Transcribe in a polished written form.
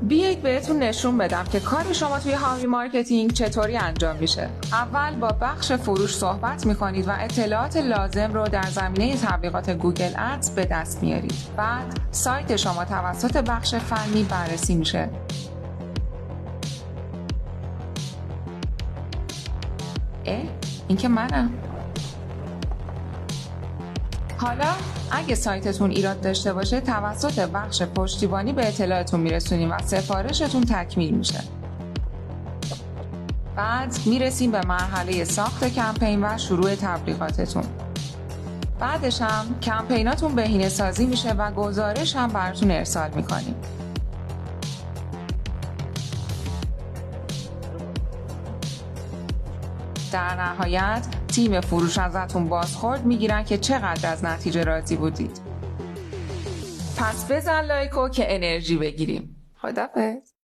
بیایید بهتون نشون بدم که کار شما توی هامی مارکتینگ چطوری انجام میشه. اول با بخش فروش صحبت میکنید و اطلاعات لازم رو در زمینه تبلیغات گوگل ادز به دست میارید. بعد سایت شما توسط بخش فنی بررسی میشه. این که منم. حالا اگه سایتتون ایراد داشته باشه توسط بخش پشتیبانی به اطلاعتون میرسونیم و سفارشتون تکمیل میشه. بعد میرسیم به مرحله ساخت کمپین و شروع تبلیغاتتون. بعدش هم کمپیناتون بهینه سازی میشه و گزارش هم براتون ارسال میکنیم. در نهایت تیم فروش ازتون بازخورد میگیرن که چقدر از نتیجه راضی بودید. پس بزن لایکو که انرژی بگیریم. خدافظ.